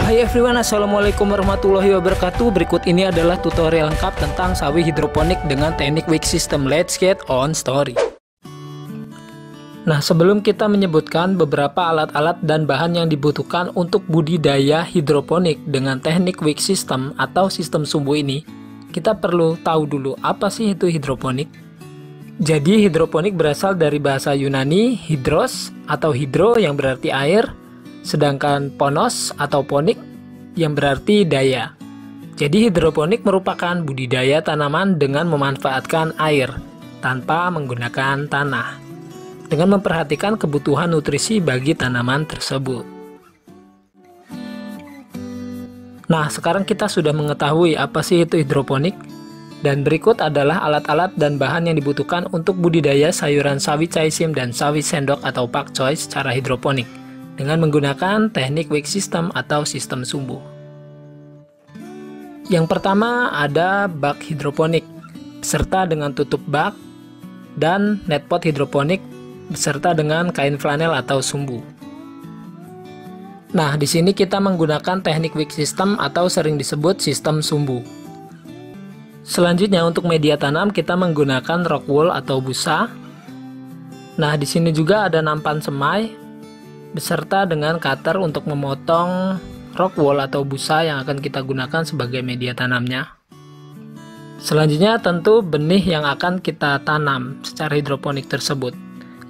Hai everyone, assalamualaikum warahmatullahi wabarakatuh. Berikut ini adalah tutorial lengkap tentang sawi hidroponik dengan teknik wick system. Let's get on story. Nah, sebelum kita menyebutkan beberapa alat-alat dan bahan yang dibutuhkan untuk budidaya hidroponik dengan teknik wick system atau sistem sumbu ini, kita perlu tahu dulu apa sih itu hidroponik. Jadi hidroponik berasal dari bahasa Yunani hidros atau hidro yang berarti air, sedangkan ponos atau ponik yang berarti daya. Jadi hidroponik merupakan budidaya tanaman dengan memanfaatkan air tanpa menggunakan tanah, dengan memperhatikan kebutuhan nutrisi bagi tanaman tersebut. Nah, sekarang kita sudah mengetahui apa sih itu hidroponik, dan berikut adalah alat-alat dan bahan yang dibutuhkan untuk budidaya sayuran sawi chaisim dan sawi sendok atau pakcoy secara hidroponik dengan menggunakan teknik wick system atau sistem sumbu. Yang pertama ada bak hidroponik beserta dengan tutup bak dan netpot hidroponik beserta dengan kain flanel atau sumbu. Nah, di sini kita menggunakan teknik wick system atau sering disebut sistem sumbu. Selanjutnya untuk media tanam kita menggunakan rock wool atau busa. Nah, di sini juga ada nampan semai beserta dengan cutter untuk memotong rock wool atau busa yang akan kita gunakan sebagai media tanamnya. Selanjutnya tentu benih yang akan kita tanam secara hidroponik tersebut.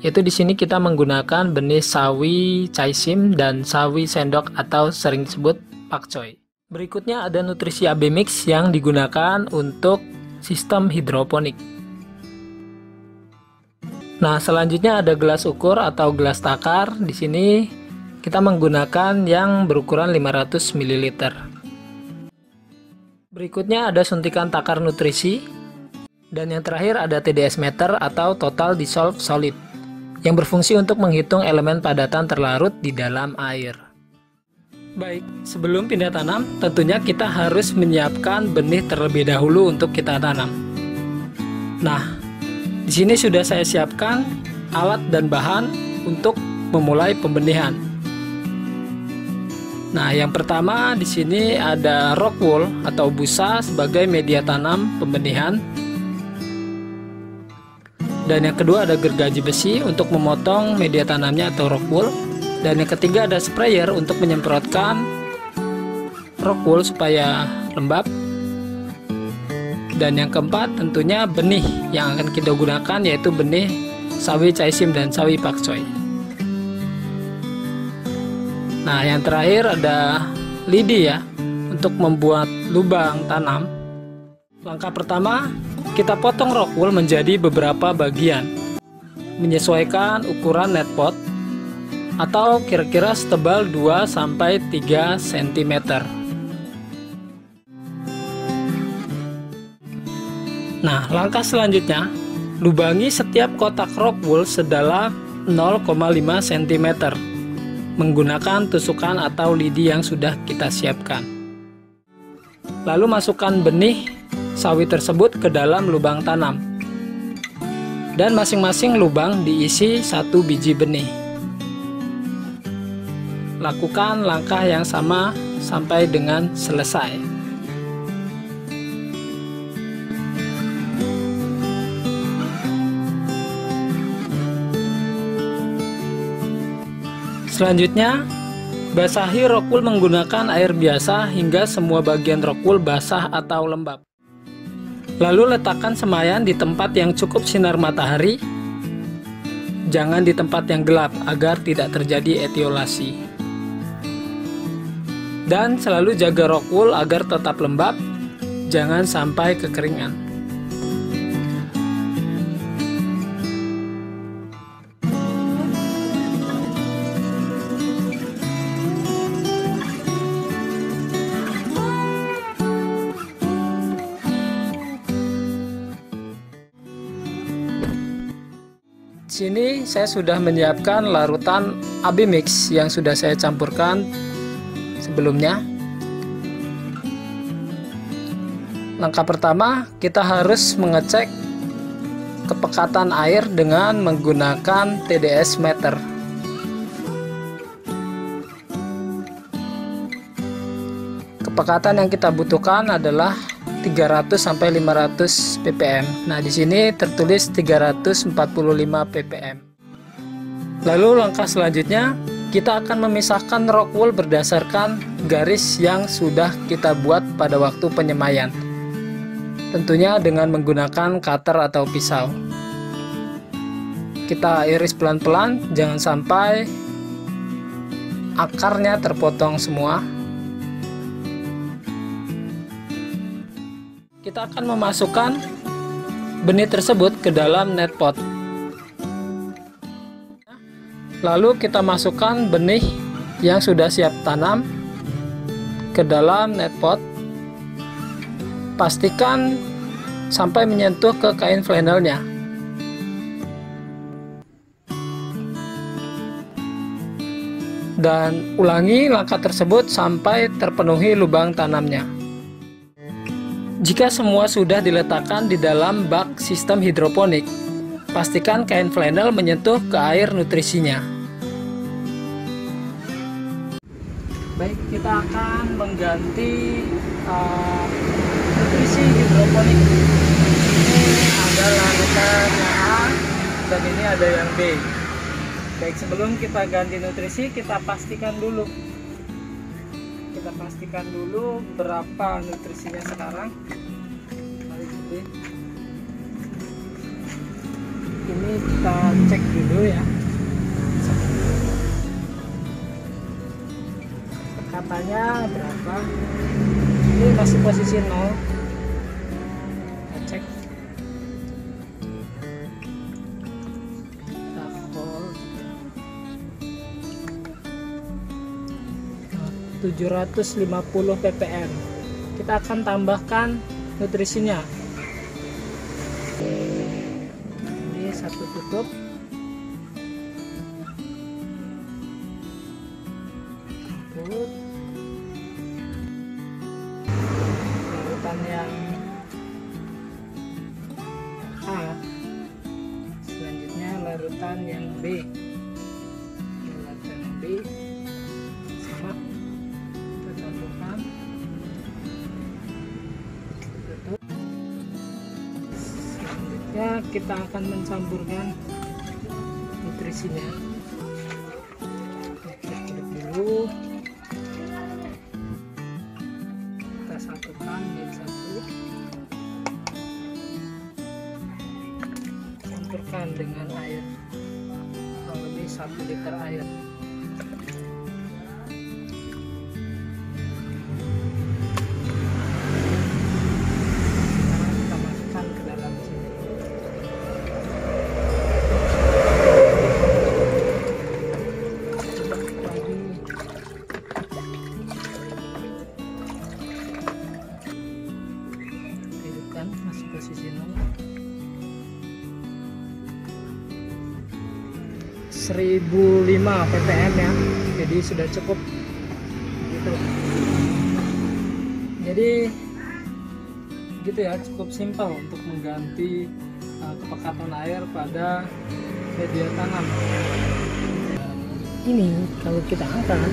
Yaitu di sini kita menggunakan benih sawi chaisim dan sawi sendok atau sering disebut pakcoy. Berikutnya ada nutrisi AB mix yang digunakan untuk sistem hidroponik. Nah, selanjutnya ada gelas ukur atau gelas takar. Di sini kita menggunakan yang berukuran 500 ml. Berikutnya ada suntikan takar nutrisi. Dan yang terakhir ada TDS meter atau total dissolved solid, yang berfungsi untuk menghitung elemen padatan terlarut di dalam air. Baik, sebelum pindah tanam, tentunya kita harus menyiapkan benih terlebih dahulu untuk kita tanam. Nah, di sini sudah saya siapkan alat dan bahan untuk memulai pembenihan. Nah, yang pertama di sini ada rock wool atau busa sebagai media tanam pembenihan. Dan yang kedua ada gergaji besi untuk memotong media tanamnya atau rock wool. Dan yang ketiga ada sprayer untuk menyemprotkan rock wool supaya lembab. Dan yang keempat tentunya benih yang akan kita gunakan, yaitu benih sawi chaisim dan sawi pakcoy. Nah, yang terakhir ada lidi ya untuk membuat lubang tanam. Langkah pertama, kita potong rock wool menjadi beberapa bagian menyesuaikan ukuran netpot atau kira-kira setebal 2-3 cm. Nah, langkah selanjutnya, lubangi setiap kotak rock wool sedalam 0,5 cm menggunakan tusukan atau lidi yang sudah kita siapkan. Lalu masukkan benih sawi tersebut ke dalam lubang tanam. Dan masing-masing lubang diisi 1 biji benih. Lakukan langkah yang sama sampai dengan selesai. Selanjutnya, basahi rock wool menggunakan air biasa hingga semua bagian rock wool basah atau lembab. Lalu letakkan semaian di tempat yang cukup sinar matahari, jangan di tempat yang gelap agar tidak terjadi etiolasi. Dan selalu jaga rock wool agar tetap lembab, jangan sampai kekeringan. Di sini saya sudah menyiapkan larutan AB mix yang sudah saya campurkan sebelumnya. Langkah pertama, kita harus mengecek kepekatan air dengan menggunakan TDS meter. kepekatan yang kita butuhkan adalah 300 sampai 500 ppm. Nah, di sini tertulis 345 ppm. Lalu langkah selanjutnya, kita akan memisahkan rock wool berdasarkan garis yang sudah kita buat pada waktu penyemaian. Tentunya dengan menggunakan cutter atau pisau. Kita iris pelan-pelan, jangan sampai akarnya terpotong semua. Kita akan memasukkan benih tersebut ke dalam net pot. Lalu kita masukkan benih yang sudah siap tanam ke dalam net pot. Pastikan sampai menyentuh ke kain flanelnya. Dan ulangi langkah tersebut sampai terpenuhi lubang tanamnya. Jika semua sudah diletakkan di dalam bak sistem hidroponik, pastikan kain flanel menyentuh ke air nutrisinya. Baik, kita akan mengganti nutrisi hidroponik. Ini ada larutan yang A dan ini ada yang B. Baik, sebelum kita ganti nutrisi, kita pastikan dulu berapa nutrisinya sekarang. Ini kita cek dulu ya, katanya berapa. Ini masih posisi 0. Kita cek. 750 ppm. Kita akan tambahkan nutrisinya. Ini satu tutup. Larutan yang A. Selanjutnya larutan yang B. Larutan yang B sama. Selanjutnya kita akan mencampurkan nutrisinya. Kita dulu, kita satukan jadi satu, campurkan dengan air, kurang lebih 1 liter air. Masuk posisi 0. 1005 ppm ya, jadi sudah cukup gitu. Jadi gitu ya, cukup simpel untuk mengganti kepekatan air pada media tanam. Ini kalau kita angkat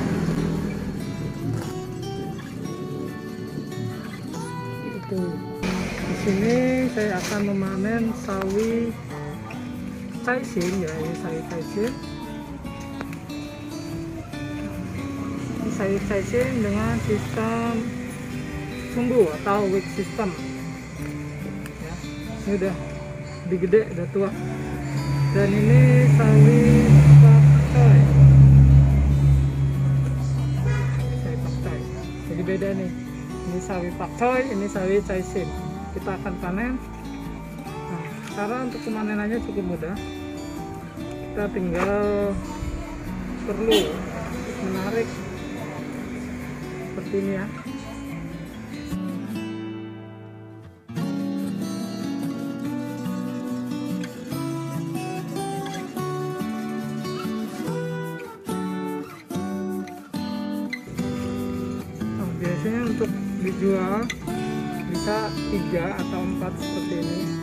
itu. Di sini saya akan memanen sawi caising ya, ini sawi caising. Ini sawi caising dengan sistem sumbu atau wick system. Ya, ini udah lebih gede, udah tua. Dan ini sawi pakcoy. Sawi pakcoy. Jadi beda nih. Ini sawi pakcoy, ini sawi caising. Kita akan panen. Nah, cara untuk pemanenannya cukup mudah. Kita tinggal perlu menarik seperti ini ya. Nah, biasanya untuk dijual bisa 3 atau 4 seperti ini.